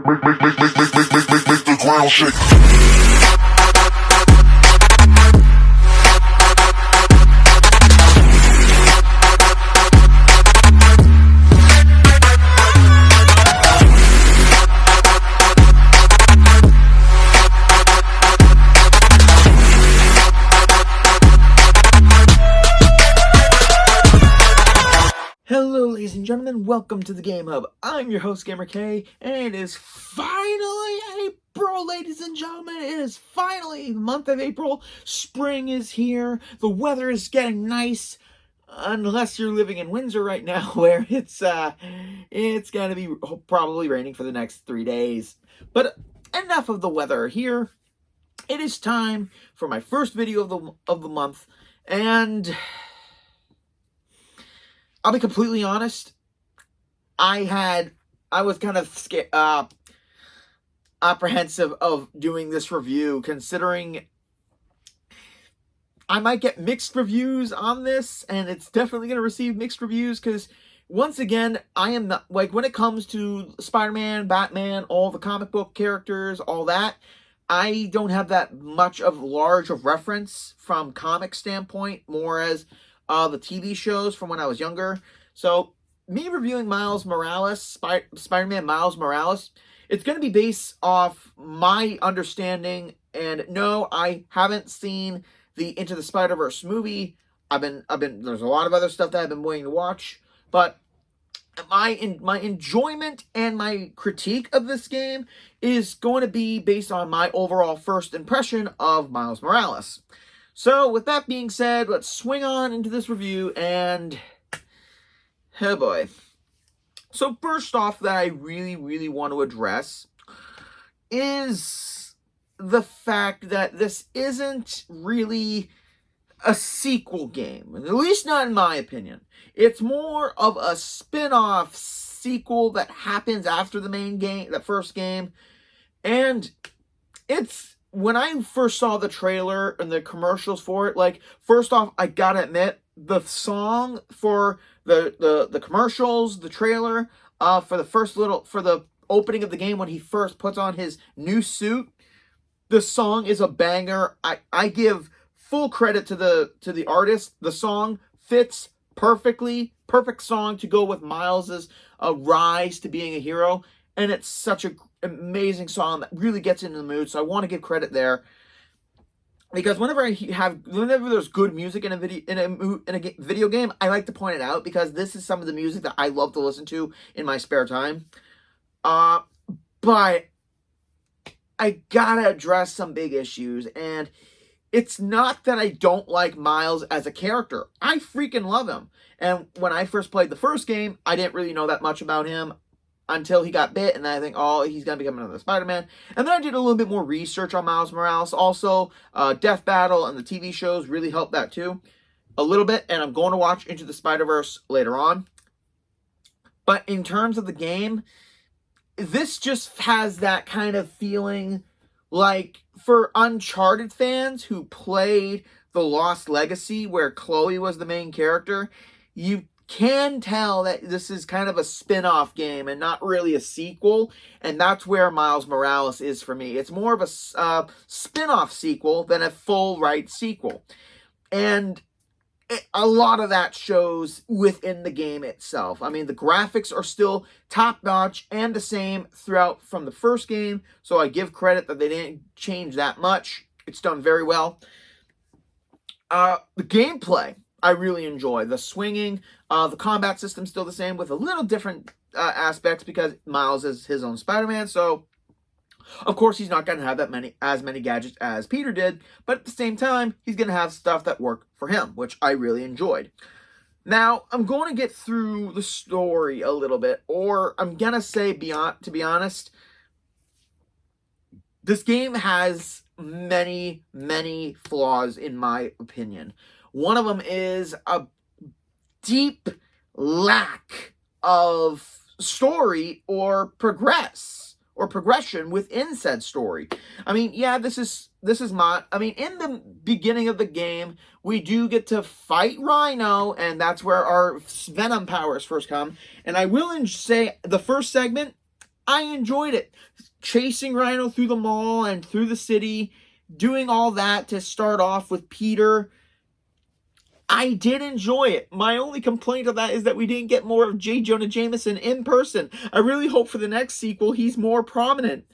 Make the ground shake. Hello ladies and gentlemen, welcome to the Game Hub. I'm your host GamerK, and it is finally April, ladies and gentlemen. It is finally the month of April. Spring is here. The weather is getting nice, unless you're living in Windsor right now, where it's gonna be probably raining for the next 3 days. But enough of the weather here. It is time for my first video of the month, and I'll be completely honest, I was kind of scared, apprehensive of doing this review, considering I might get mixed reviews on this, and it's definitely going to receive mixed reviews, because once again, I am not, like, when it comes to Spider-Man, Batman, all the comic book characters, all that, I don't have that much of large of reference from comic standpoint, more as the TV shows from when I was younger. So, me reviewing Miles Morales, Spider-Man Miles Morales, it's going to be based off my understanding, and no, I haven't seen the Into the Spider-Verse movie. There's a lot of other stuff that I've been waiting to watch, but my enjoyment and my critique of this game is going to be based on my overall first impression of Miles Morales. So, with that being said, let's swing on into this review, and oh boy. So, first off that I really want to address is the fact that this isn't really a sequel game, at least not in my opinion. It's more of a spin-off sequel that happens after the main game, the first game, and when I first saw the trailer and the commercials for it, like, first off, I gotta admit, the song for the commercials, the trailer, for the opening of the game when he first puts on his new suit, the song is a banger. I give full credit to the artist. The song fits perfectly. Perfect song to go with Miles's rise to being a hero. And it's such an amazing song that really gets into the mood. So I want to give credit there, because whenever there's good music in a video game, I like to point it out, because this is some of the music that I love to listen to in my spare time. But I gotta address some big issues, and it's not that I don't like Miles as a character. I freaking love him. And when I first played the first game, I didn't really know that much about him until he got bit, and then I think, oh, he's going to become another Spider-Man. And then I did a little bit more research on Miles Morales. Also, Death Battle and the TV shows really helped that too, a little bit, and I'm going to watch Into the Spider-Verse later on. But in terms of the game, this just has that kind of feeling like, for Uncharted fans who played The Lost Legacy, where Chloe was the main character, you can tell that this is kind of a spin-off game and not really a sequel, and that's where Miles Morales is for me. It's more of a spin-off sequel than a full-right sequel, and a lot of that shows within the game itself. I mean, the graphics are still top-notch and the same throughout from the first game, so I give credit that they didn't change that much. It's done very well. The gameplay, I really enjoy. The swinging, the combat system's still the same with a little different aspects, because Miles is his own Spider-Man, so of course he's not going to have as many gadgets as Peter did, but at the same time, he's going to have stuff that work for him, which I really enjoyed. Now, I'm going to get through the story a little bit, or I'm going to say, to be honest, this game has many flaws in my opinion. One of them is a deep lack of story or progression within said story. I mean, yeah, this is not, I mean, in the beginning of the game, we do get to fight Rhino, and that's where our Venom powers first come. And I will say, the first segment, I enjoyed it. Chasing Rhino through the mall and through the city, doing all that to start off with Peter. I did enjoy it. My only complaint of that is that we didn't get more of J. Jonah Jameson in person. I really hope for the next sequel he's more prominent.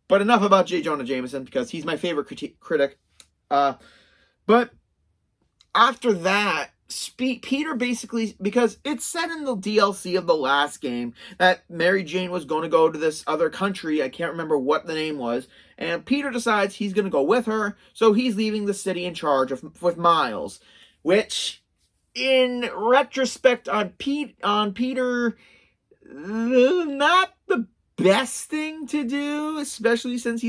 But enough about J. Jonah Jameson, because he's my favorite critic. But after that, Peter basically, because it's said in the DLC of the last game that Mary Jane was going to go to this other country. I can't remember what the name was. And Peter decides he's going to go with her. So he's leaving the city in charge with Miles. Which, in retrospect, on Peter, not the best thing to do, especially since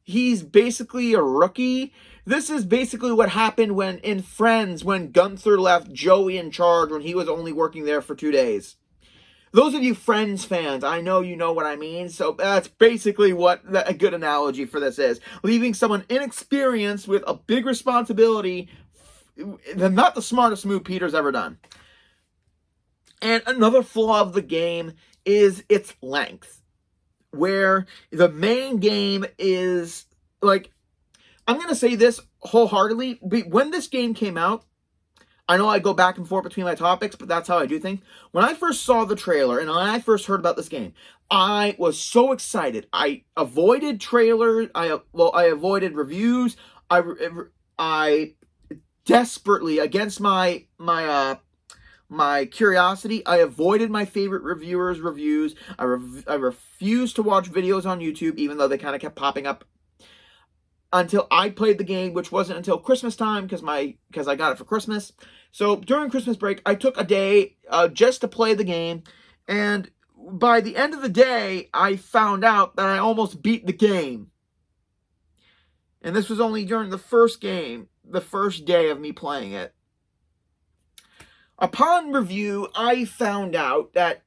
he's basically a rookie. This is basically what happened when in Friends, when Gunther left Joey in charge when he was only working there for 2 days. Those of you Friends fans, I know you know what I mean. So that's basically what a good analogy for this is. Leaving someone inexperienced with a big responsibility, not the smartest move Peter's ever done. And another flaw of the game is its length, where the main game is, like, I'm going to say this wholeheartedly. When this game came out, I know I go back and forth between my topics, but that's how I do things. When I first saw the trailer and when I first heard about this game, I was so excited. I avoided trailers. I avoided reviews. I desperately, against my curiosity, I avoided my favorite reviewers' reviews. I refused to watch videos on YouTube, even though they kind of kept popping up, until I played the game, which wasn't until Christmas time, because I got it for Christmas. So during Christmas break, I took a day just to play the game, and by the end of the day, I found out that I almost beat the game. And this was only during the first game, the first day of me playing it. Upon review, I found out that,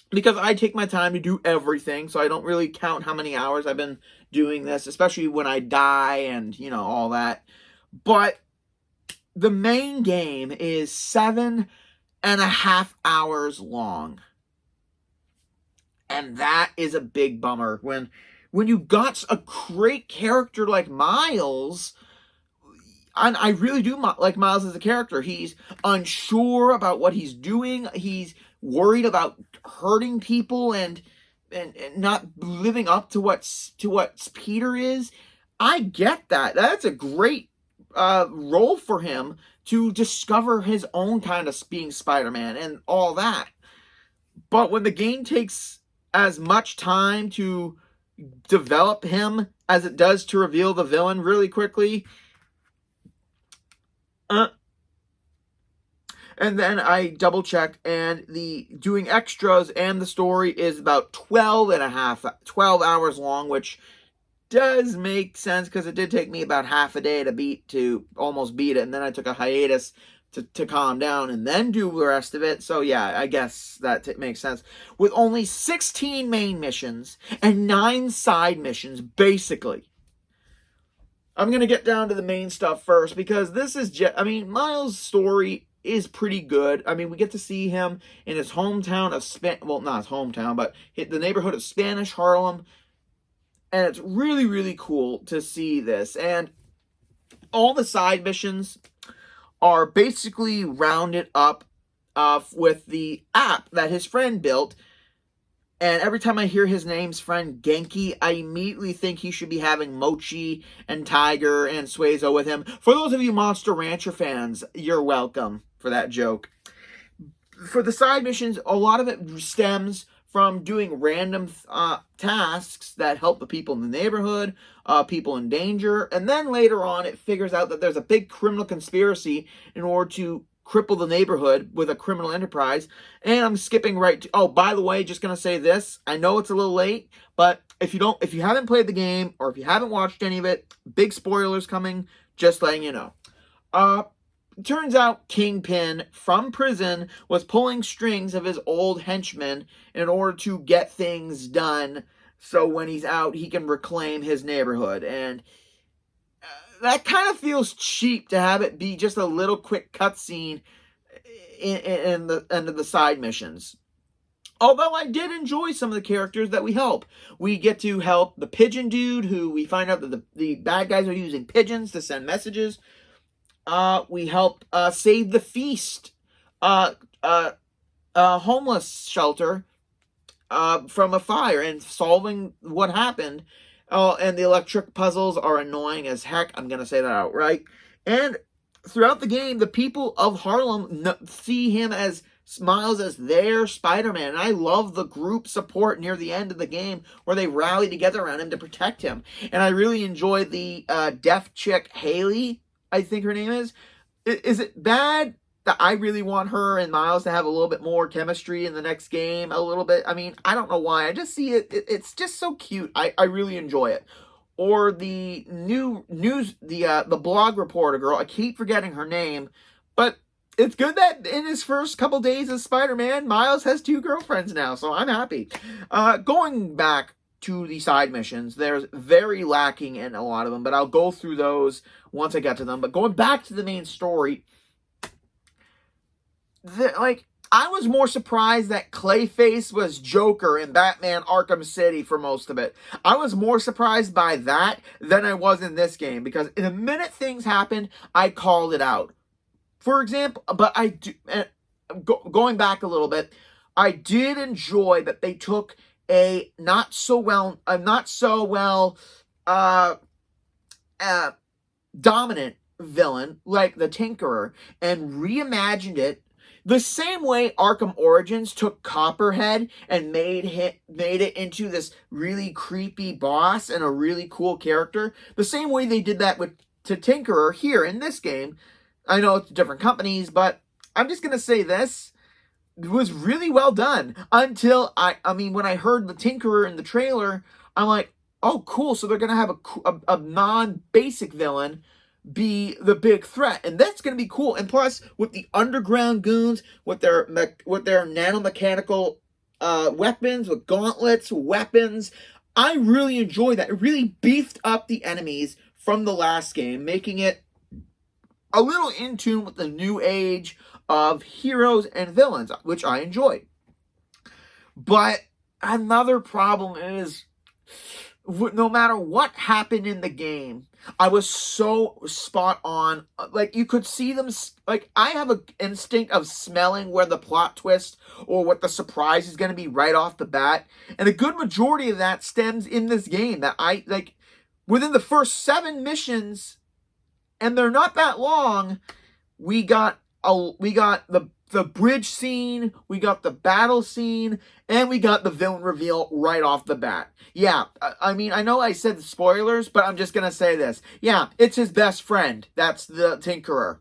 because I take my time to do everything, so I don't really count how many hours I've been doing this, especially when I die and, all that. But the main game is 7.5 hours long. And that is a big bummer. When you got a great character like Miles, and I really do like Miles as a character. He's unsure about what he's doing. He's worried about hurting people and not living up to what Peter is. I get that. That's a great role for him to discover his own kind of being Spider-Man and all that. But when the game takes as much time to develop him as it does to reveal the villain really quickly, and then I double checked, and the doing extras and the story is about 12 hours long, which does make sense because it did take me about half a day to almost beat it, and then I took a hiatus to calm down and then do the rest of it. So yeah, I guess that makes sense. With only 16 main missions and 9 side missions, basically. I'm going to get down to the main stuff first, because this is Miles' story is pretty good. We get to see him in his hometown of not his hometown, but the neighborhood of Spanish Harlem. And it's really, really cool to see this. And all the side missions are basically rounded up with the app that his friend built. And every time I hear his name's friend Genki, I immediately think he should be having Mochi and Tiger and Suezo with him. For those of you Monster Rancher fans, you're welcome for that joke. For the side missions, a lot of it stems from doing random tasks that help the people in the neighborhood, people in danger. And then later on, it figures out that there's a big criminal conspiracy in order to cripple the neighborhood with a criminal enterprise. And I'm skipping right to, oh, by the way, just going to say this. I know it's a little late, but if you haven't played the game, or if you haven't watched any of it, big spoilers coming, just letting you know. It turns out Kingpin from prison was pulling strings of his old henchmen in order to get things done, so when he's out, he can reclaim his neighborhood. And that kind of feels cheap to have it be just a little quick cutscene in the end of the side missions. Although I did enjoy some of the characters that we help. We get to help the pigeon dude, who we find out that the bad guys are using pigeons to send messages. We helped save the feast, homeless shelter from a fire and solving what happened. And the electric puzzles are annoying as heck. I'm going to say that outright. And throughout the game, the people of Harlem see him as Miles as their Spider-Man. And I love the group support near the end of the game where they rally together around him to protect him. And I really enjoy the deaf chick, Haley, I think her name is. Is it bad that I really want her and Miles to have a little bit more chemistry in the next game? A little bit. I mean, I don't know why. I just see it. It's just so cute. I really enjoy it. Or the the blog reporter girl. I keep forgetting her name. But it's good that in his first couple days as Spider-Man, Miles has 2 girlfriends now. So I'm happy. Going back to the side missions, there's very lacking in a lot of them. But I'll go through those once I get to them. But going back to the main story, I was more surprised that Clayface was Joker in Batman Arkham City for most of it. I was more surprised by that than I was in this game, because in the minute things happened, I called it out. For example, but going back a little bit, I did enjoy that they took a not so well dominant villain like the Tinkerer and reimagined it the same way Arkham Origins took Copperhead and made it into this really creepy boss and a really cool character. The same way they did that to Tinkerer here in this game. I know it's different companies, but I'm just going to say this. It was really well done until I mean, when I heard the Tinkerer in the trailer, I'm like, oh, cool. So they're going to have a non-basic villain be the big threat, and that's going to be cool. And plus, with the underground goons, with their nanomechanical weapons, with gauntlets, weapons, I really enjoy that. It really beefed up the enemies from the last game, making it a little in tune with the new age of heroes and villains, which I enjoyed. But another problem is, no matter what happened in the game, I was so spot on. Like, you could see them, like, I have an instinct of smelling where the plot twist or what the surprise is going to be right off the bat. And a good majority of that stems in this game. That within the first 7 missions, and they're not that long, we got the bridge scene, we got the battle scene, and we got the villain reveal right off the bat. Yeah, I mean, I know I said spoilers, but I'm just going to say this. Yeah, it's his best friend. That's the Tinkerer.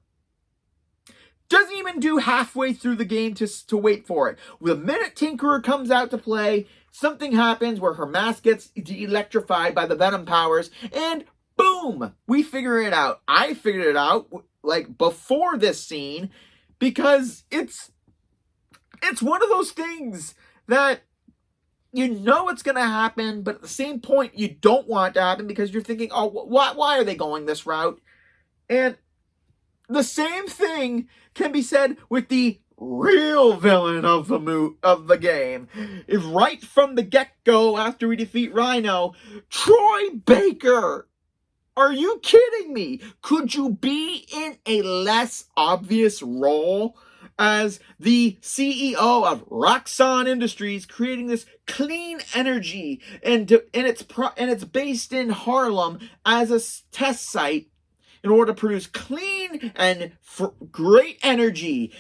Doesn't even do halfway through the game to wait for it. The minute Tinkerer comes out to play, something happens where her mask gets electrified by the Venom powers, and boom, we figure it out. I figured it out, like, before this scene, because it's one of those things that you know it's going to happen, but at the same point, you don't want it to happen because you're thinking, oh, why are they going this route? And the same thing can be said with the real villain of the game. Is right from the get-go, after we defeat Rhino, Troy Baker. Are you kidding me? Could you be in a less obvious role as the CEO of Roxxon Industries, creating this clean energy, and it's based in Harlem as a test site in order to produce clean and great energy?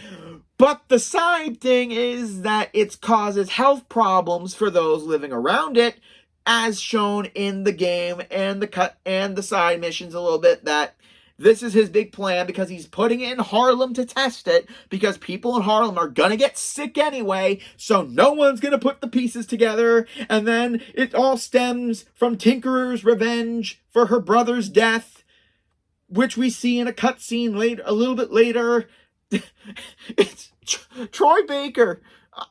But the side thing is that it causes health problems for those living around it, as shown in the game and the side missions a little bit, that this is his big plan because he's putting it in Harlem to test it, because people in Harlem are gonna get sick anyway, so no one's gonna put the pieces together. And then it all stems from Tinkerer's revenge for her brother's death, which we see in a cutscene a little bit later. It's Troy Baker.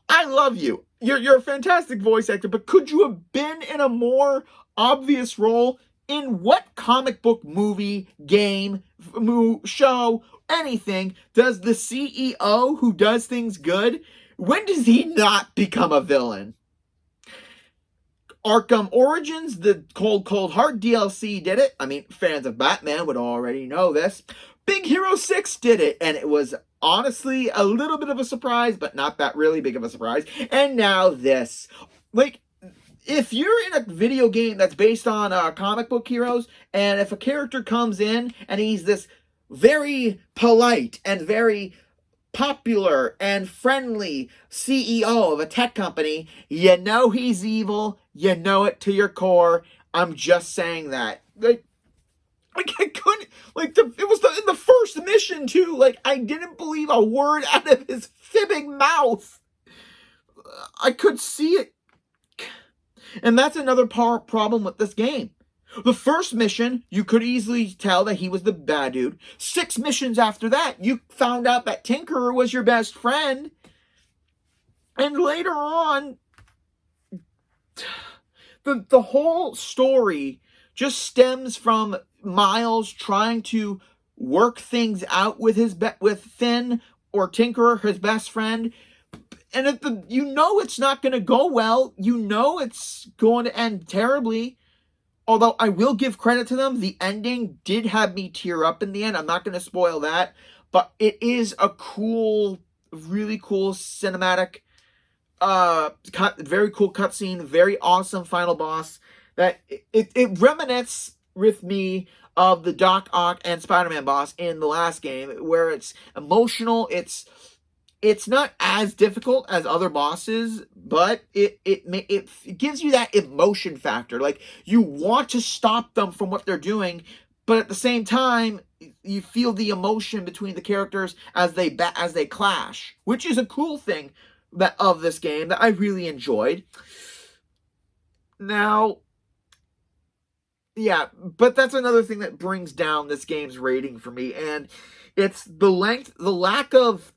I love you. You're a fantastic voice actor, but could you have been in a more obvious role? In what comic book, movie, game, show, anything, does the CEO who does things good When does he not become a villain? Arkham Origins, the Cold Heart DLC did it. I mean, fans of Batman would already know this. Big Hero 6 did it, and it was honestly a little bit of a surprise, but not that really big of a surprise. And now this. Like, if you're in a video game that's based on comic book heroes, and if a character comes in and he's this very polite and very popular and friendly CEO of a tech company, you know he's evil. You know it to your core. I'm just saying that. Like I couldn't, like, it was in the first mission, too. Like, I didn't believe a word out of his fibbing mouth. I could see it. And that's another problem with this game. The first mission, you could easily tell that he was the bad dude. 6 missions after that, you found out that Tinkerer was your best friend. And later on, the whole story just stems from Miles trying to work things out with with Finn or Tinkerer, his best friend. And you know it's not going to go well. You know it's going to end terribly. Although I will give credit to them, the ending did have me tear up in the end. I'm not going to spoil that. But it is a cool, really cool cinematic, very cool cutscene, very awesome final boss. That it reminisces with me of the Doc Ock and Spider-Man boss in the last game, where it's emotional. It's not as difficult as other bosses, but it gives you that emotion factor. Like, you want to stop them from what they're doing, but at the same time, you feel the emotion between the characters as they clash, which is a cool thing of this game that I really enjoyed. Now, yeah, but that's another thing that brings down this game's rating for me, and it's the lack of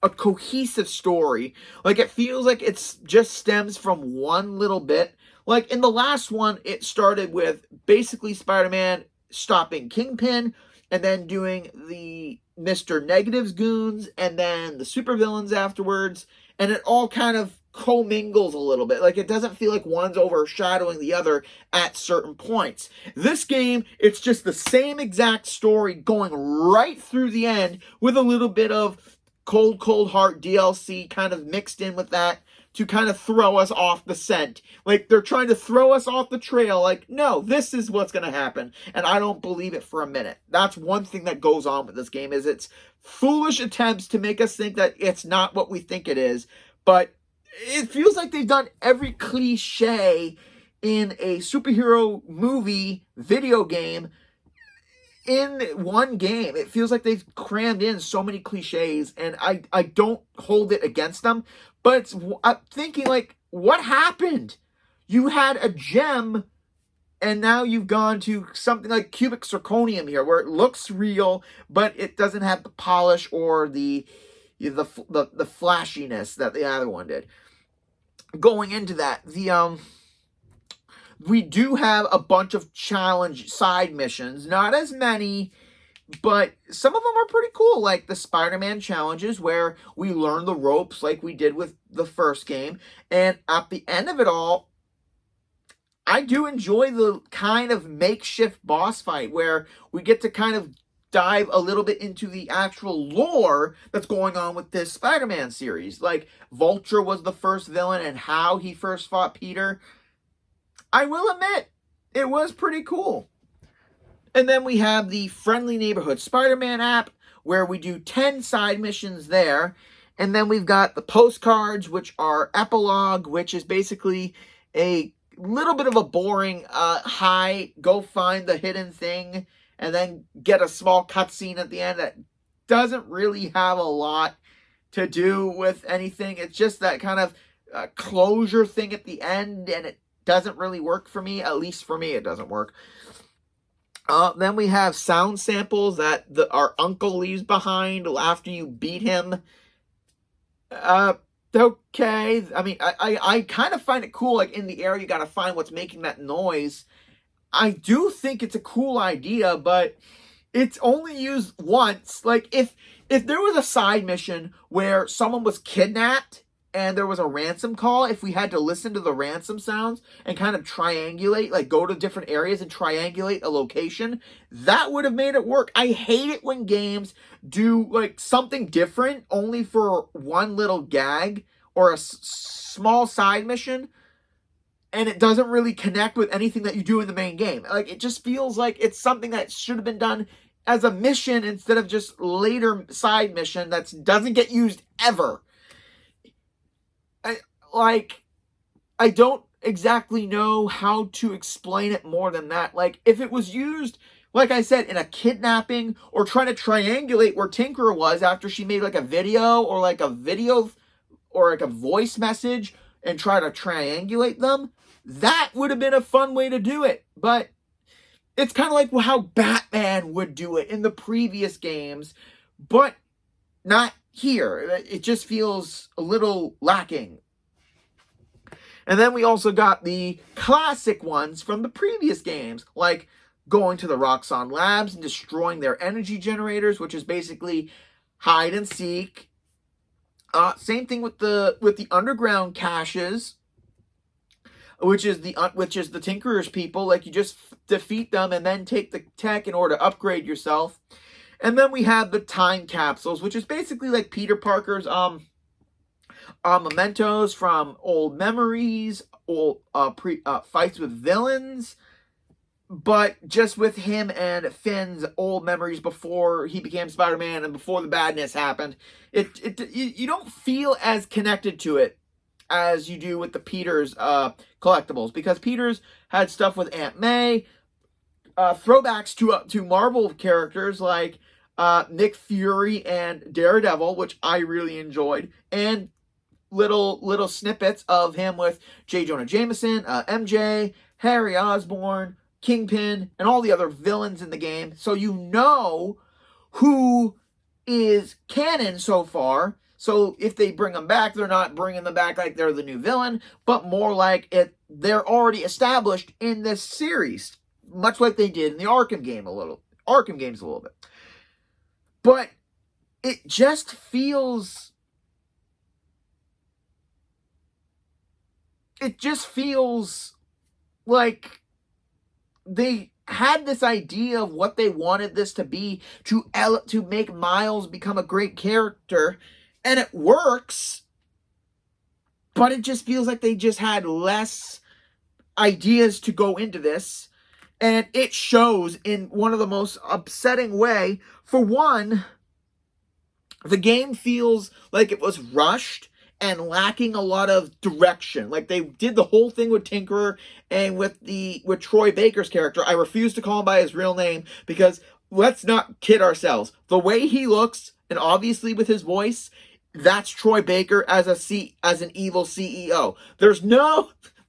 a cohesive story. Like, it feels like it's just stems from one little bit. Like, in the last one, it started with basically Spider-Man stopping Kingpin, and then doing the Mr. Negative's goons, and then the supervillains afterwards, and it all kind of commingles a little bit. Like, it doesn't feel like one's overshadowing the other at certain points. This game, it's just the same exact story going right through the end with a little bit of Cold Heart DLC kind of mixed in with that to kind of throw us off the scent. Like, they're trying to throw us off the trail. Like, no, this is what's going to happen. And I don't believe it for a minute. That's one thing that goes on with this game, is it's foolish attempts to make us think that it's not what we think it is. But it feels like they've done every cliche in a superhero movie video game in one game. It feels like they've crammed in so many cliches, and I don't hold it against them, but I'm thinking, like, what happened? You had a gem, and now you've gone to something like cubic zirconium here, where it looks real, but it doesn't have the polish or the flashiness that the other one did. Going into that, we do have a bunch of challenge side missions. Not as many, but some of them are pretty cool. Like the Spider-Man challenges, where we learn the ropes like we did with the first game. And at the end of it all, I do enjoy the kind of makeshift boss fight, where we get to kind of dive a little bit into the actual lore that's going on with this Spider-Man series. Like, Vulture was the first villain and how he first fought Peter. I will admit, it was pretty cool. And then we have the Friendly Neighborhood Spider-Man app, where we do 10 side missions there. And then we've got the postcards, which are epilogue, which is basically a little bit of a boring, go find the hidden thing, and then get a small cutscene at the end that doesn't really have a lot to do with anything. It's just that kind of closure thing at the end, and it doesn't really work for me. At least for me, it doesn't work. Then we have sound samples that our uncle leaves behind after you beat him. Okay. I mean, I kind of find it cool. Like, in the air, you got to find what's making that noise. I do think it's a cool idea, but it's only used once. Like, if there was a side mission where someone was kidnapped and there was a ransom call, if we had to listen to the ransom sounds and kind of triangulate, like go to different areas and triangulate a location, that would have made it work. I hate it when games do like something different only for one little gag or a small side mission, and it doesn't really connect with anything that you do in the main game. Like, it just feels like it's something that should have been done as a mission instead of just later side mission that doesn't get used ever. I don't exactly know how to explain it more than that. Like, if it was used, like I said, in a kidnapping or trying to triangulate where Tinkerer was after she made like a video or like a voice message and try to triangulate them, that would have been a fun way to do it. But it's kind of like how Batman would do it in the previous games, but not here. It just feels a little lacking. And then we also got the classic ones from the previous games, like going to the Roxxon Labs and destroying their energy generators, which is basically hide and seek. Same thing with the underground caches, which is the Tinkerer's people. Like, you just defeat them and then take the tech in order to upgrade yourself. And then we have the time capsules, which is basically like Peter Parker's mementos from old memories, old fights with villains, but just with him and Finn's old memories before he became Spider-Man and before the badness happened. You don't feel as connected to it as you do with the Peters collectibles, because Peters had stuff with Aunt May, throwbacks to Marvel characters like Nick Fury and Daredevil, which I really enjoyed, and little snippets of him with J. Jonah Jameson, MJ, Harry Osborn, Kingpin, and all the other villains in the game. So you know who is canon so far. So if they bring them back, they're not bringing them back like they're the new villain, but more like they're already established in this series, much like they did in the Arkham games a little bit. But it just feels like they had this idea of what they wanted this to be to make Miles become a great character, and it works, but it just feels like they just had less ideas to go into this, and it shows in one of the most upsetting way. For one, the game feels like it was rushed and lacking a lot of direction. Like, they did the whole thing with Tinkerer and with Troy Baker's character. I refuse to call him by his real name, because let's not kid ourselves. The way he looks, and obviously with his voice, that's Troy Baker as an evil CEO.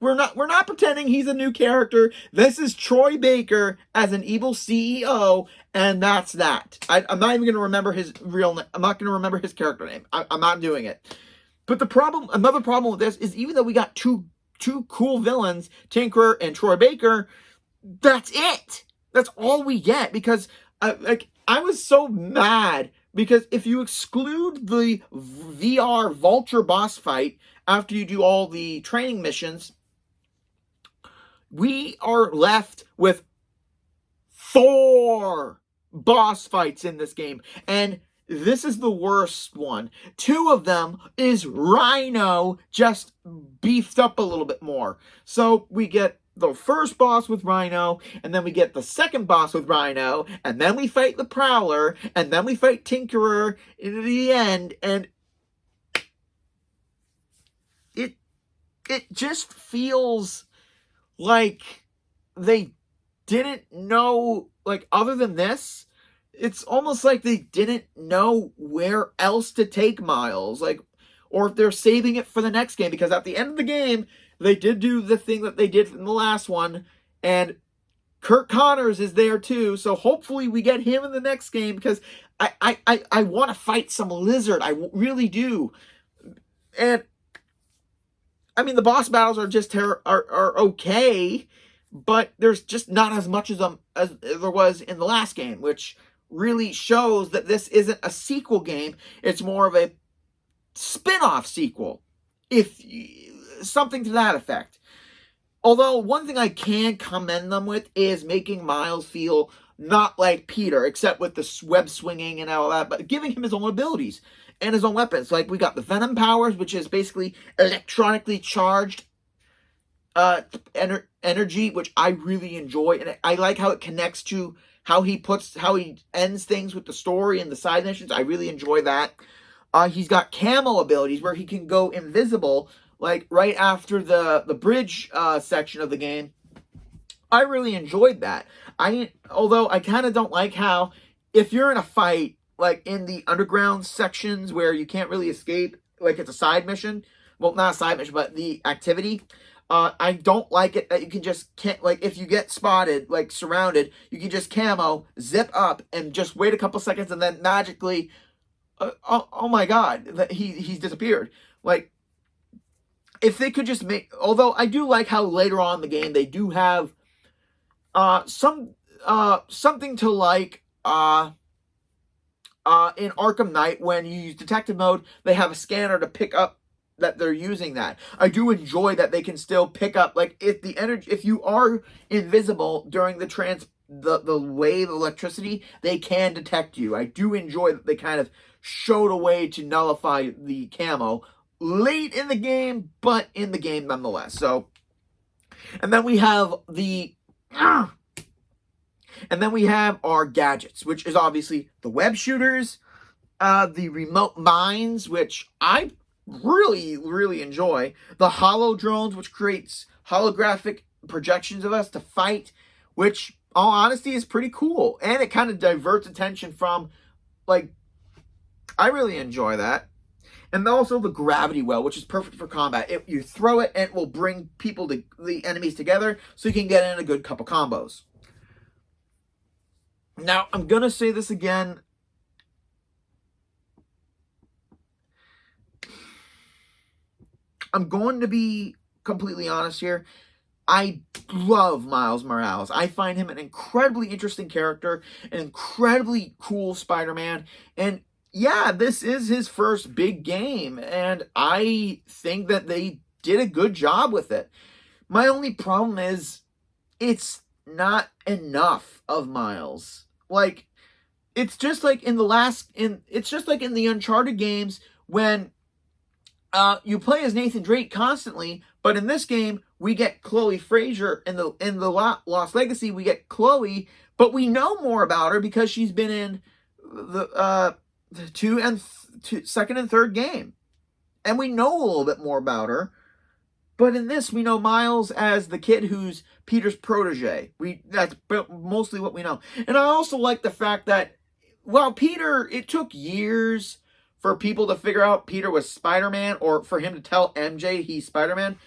We're not pretending he's a new character. This is Troy Baker as an evil CEO, and that's that. I'm not even going to remember his real name. I'm not going to remember his character name. I'm not doing it. But another problem with this is, even though we got two cool villains, Tinkerer and Troy Baker, that's it. That's all we get. Because I was so mad, because if you exclude the VR Vulture boss fight after you do all the training missions, we are left with 4 boss fights in this game. And this is the worst one. 2 of them is Rhino just beefed up a little bit more. So we get the first boss with Rhino, and then we get the second boss with Rhino, and then we fight the Prowler, and then we fight Tinkerer in the end, and it just feels like they didn't know, like, other than this, it's almost like they didn't know where else to take Miles, like, or if they're saving it for the next game, because at the end of the game, they did do the thing that they did in the last one, and Kurt Connors is there too, so hopefully we get him in the next game, because I want to fight some lizard, I really do. And I mean, the boss battles are just are okay, but there's just not as much of them as there was in the last game, which really shows that this isn't a sequel game. It's more of a spin-off sequel, if something to that effect. Although, one thing I can commend them with is making Miles feel not like Peter, except with the web swinging and all that, but giving him his own abilities and his own weapons. Like, we got the Venom powers, which is basically electronically charged energy, which I really enjoy, and I like how it connects to how he ends things with the story and the side missions. I really enjoy that. He's got camo abilities where he can go invisible, like right after the bridge section of the game. I really enjoyed that. Although I kind of don't like how, if you're in a fight, like in the underground sections where you can't really escape, like it's a side mission. Well, not a side mission, but the activity. I don't like it that you can just like, if you get spotted, like surrounded, you can just camo, zip up, and just wait a couple seconds, and then magically, oh my god, that he's disappeared. Like, if they could just make, although I do like how later on in the game they do have something to like in Arkham Knight, when you use detective mode, they have a scanner to pick up that they're using that. I do enjoy that they can still pick up, like, if you are invisible during the wave of electricity, they can detect you. I do enjoy that they kind of showed a way to nullify the camo late in the game, but in the game nonetheless. So, and then we have our gadgets, which is obviously the web shooters, the remote mines, which I really, really enjoy, the holo drones, which creates holographic projections of us to fight, which, all honesty, is pretty cool, and it kind of diverts attention from, like, I really enjoy that. And also the gravity well, which is perfect for combat. You throw it, and it will bring the enemies together, so you can get in a good couple combos. Now, I'm gonna say this again. I'm going to be completely honest here. I love Miles Morales. I find him an incredibly interesting character, an incredibly cool Spider-Man, and yeah, this is his first big game, and I think that they did a good job with it. My only problem is, it's not enough of Miles. Like, it's just like in the Uncharted games, when you play as Nathan Drake constantly, but in this game we get Chloe Fraser. In the Lost Legacy, we get Chloe, but we know more about her because she's been in the second and third game, and we know a little bit more about her. But in this, we know Miles as the kid who's Peter's protege. That's mostly what we know. And I also like the fact that, while Peter, it took years for people to figure out Peter was Spider-Man, or for him to tell MJ he's Spider-Man,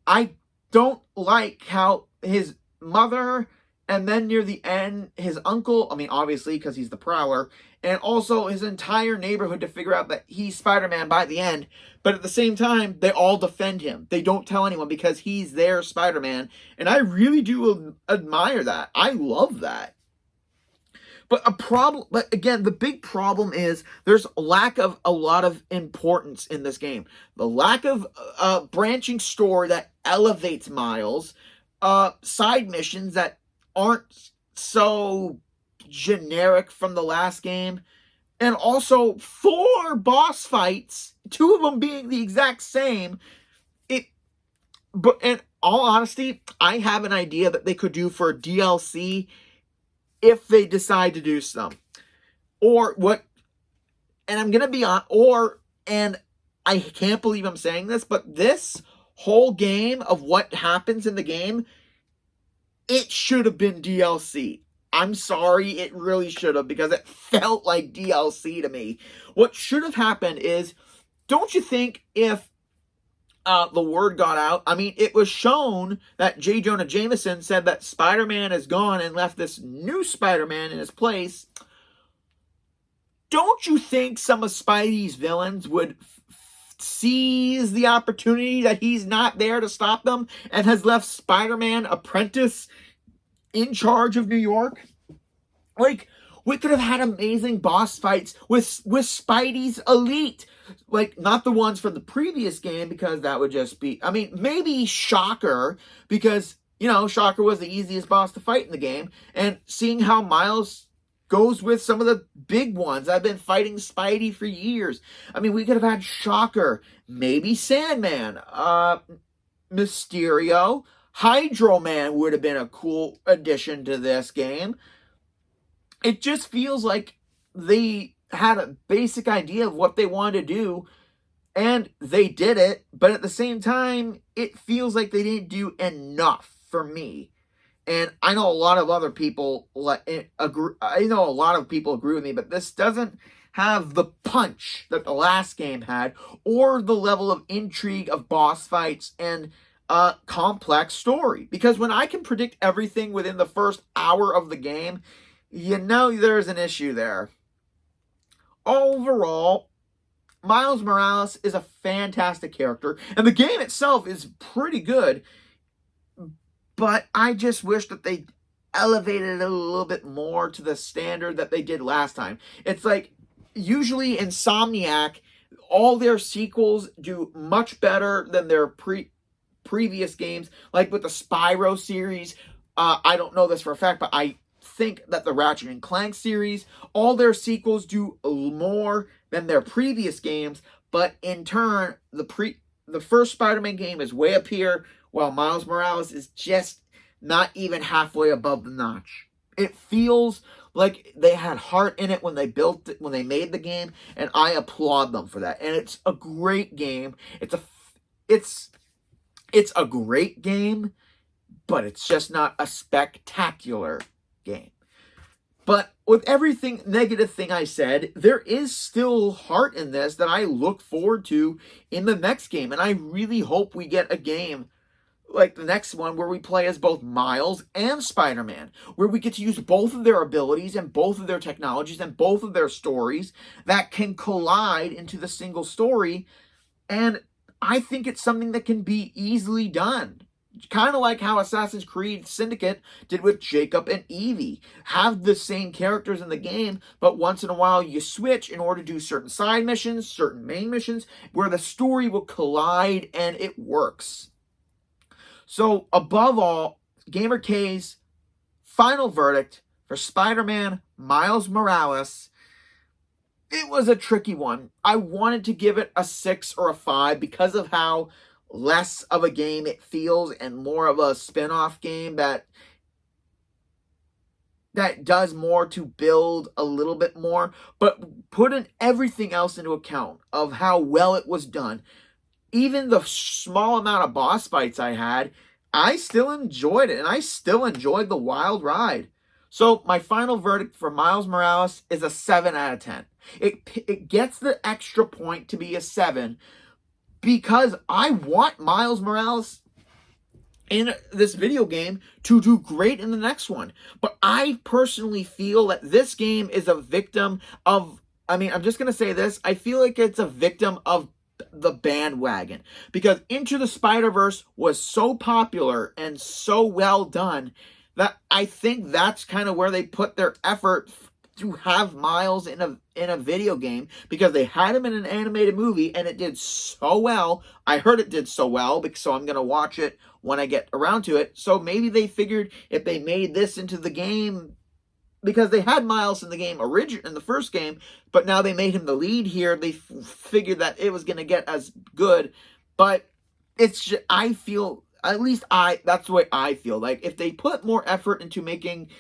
I don't like how his mother, and then near the end, his uncle, I mean, obviously, because he's the Prowler, and also his entire neighborhood to figure out that he's Spider-Man by the end. But at the same time, they all defend him. They don't tell anyone because he's their Spider-Man. And I really do admire that. I love that. But again, the big problem is there's a lack of a lot of importance in this game. The lack of branching story that elevates Miles, side missions that aren't so generic from the last game, and also 4 boss fights, 2 of them being the exact same. But in all honesty, I have an idea that they could do for DLC if they decide to do some. Or what, and I'm going to be on, and I can't believe I'm saying this, but this whole game of what happens in the game, it should have been DLC. I'm sorry, it really should have, because it felt like DLC to me. What should have happened is, don't you think, if the word got out, I mean, it was shown that J. Jonah Jameson said that Spider-Man is gone and left this new Spider-Man in his place. Don't you think some of Spidey's villains would seize the opportunity that he's not there to stop them, and has left Spider-Man apprentice in charge of New York? Like, We could have had amazing boss fights with Spidey's Elite. Like, not the ones from the previous game, because that would just be... I mean, maybe Shocker, because, you know, Shocker was the easiest boss to fight in the game. And seeing how Miles goes with some of the big ones. I've been fighting Spidey for years. I mean, we could have had Shocker, maybe Sandman, Mysterio, Hydro Man would have been a cool addition to this game. It just feels like they had a basic idea of what they wanted to do, and they did it, but at the same time, it feels like they didn't do enough for me. And I know a lot of other people agree. I know a lot of people agree with me, but this doesn't have the punch that the last game had, or the level of intrigue of boss fights and a complex story. Because when I can predict everything within the first hour of the game, you know there's an issue there. Overall, Miles Morales is a fantastic character, and the game itself is pretty good, but I just wish that they elevated it a little bit more to the standard that they did last time. It's like, usually Insomniac, all their sequels do much better than their previous games, like with the Spyro series. I don't know this for a fact, but I think that the Ratchet and Clank series, all their sequels do more than their previous games, but in turn, the first Spider-Man game is way up here, while Miles Morales is just not even halfway above the notch. It feels like they had heart in it when they built it, when they made the game, and I applaud them for that. And it's a great game. It's a great game, but it's just not a spectacular game. But with everything negative thing I said, there is still heart in this that I look forward to in the next game. And I really hope we get a game like the next one where we play as both Miles and Spider-Man, where we get to use both of their abilities and both of their technologies and both of their stories that can collide into the single story. And I think it's something that can be easily done. Kind of like how Assassin's Creed Syndicate did with Jacob and Evie. Have the same characters in the game, but once in a while you switch in order to do certain side missions, certain main missions, where the story will collide and it works. So, above all, GamerK's final verdict for Spider-Man Miles Morales, it was a tricky one. I wanted to give it a 6 or a 5 because of how less of a game it feels and more of a spin-off game that does more to build a little bit more, but putting everything else into account of how well it was done, even the small amount of boss fights I had, I still enjoyed it, and I still enjoyed the wild ride. So my final verdict for Miles Morales is a 7 out of 10. It gets the extra point to be a 7 because I want Miles Morales in this video game to do great in the next one. But I personally feel that this game is a victim of, I'm just going to say this, I feel like it's a victim of the bandwagon, because Into the Spider-Verse was so popular and so well done that I think that's kind of where they put their effort to have Miles in a video game, because they had him in an animated movie and it did so well. I heard it did so well, so I'm going to watch it when I get around to it. So maybe they figured if they made this into the game, because they had Miles in the game in the first game, but now they made him the lead here, they figured that it was going to get as good. But it's just, I feel, at least that's the way I feel. Like, if they put more effort into making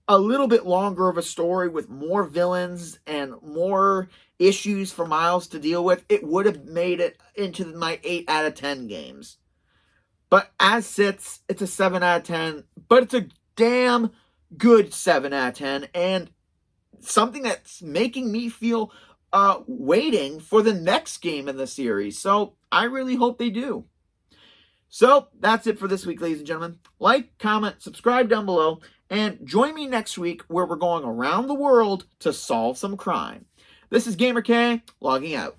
a little bit longer of a story with more villains and more issues for Miles to deal with, it would have made it into my 8 out of 10 games. But as sits, it's a 7 out of 10, but it's a damn good 7 out of 10, and something that's making me feel waiting for the next game in the series. So I really hope they do. So that's it for this week, ladies and gentlemen. Like, comment, subscribe down below, and join me next week where we're going around the world to solve some crime. This is GamerK, logging out.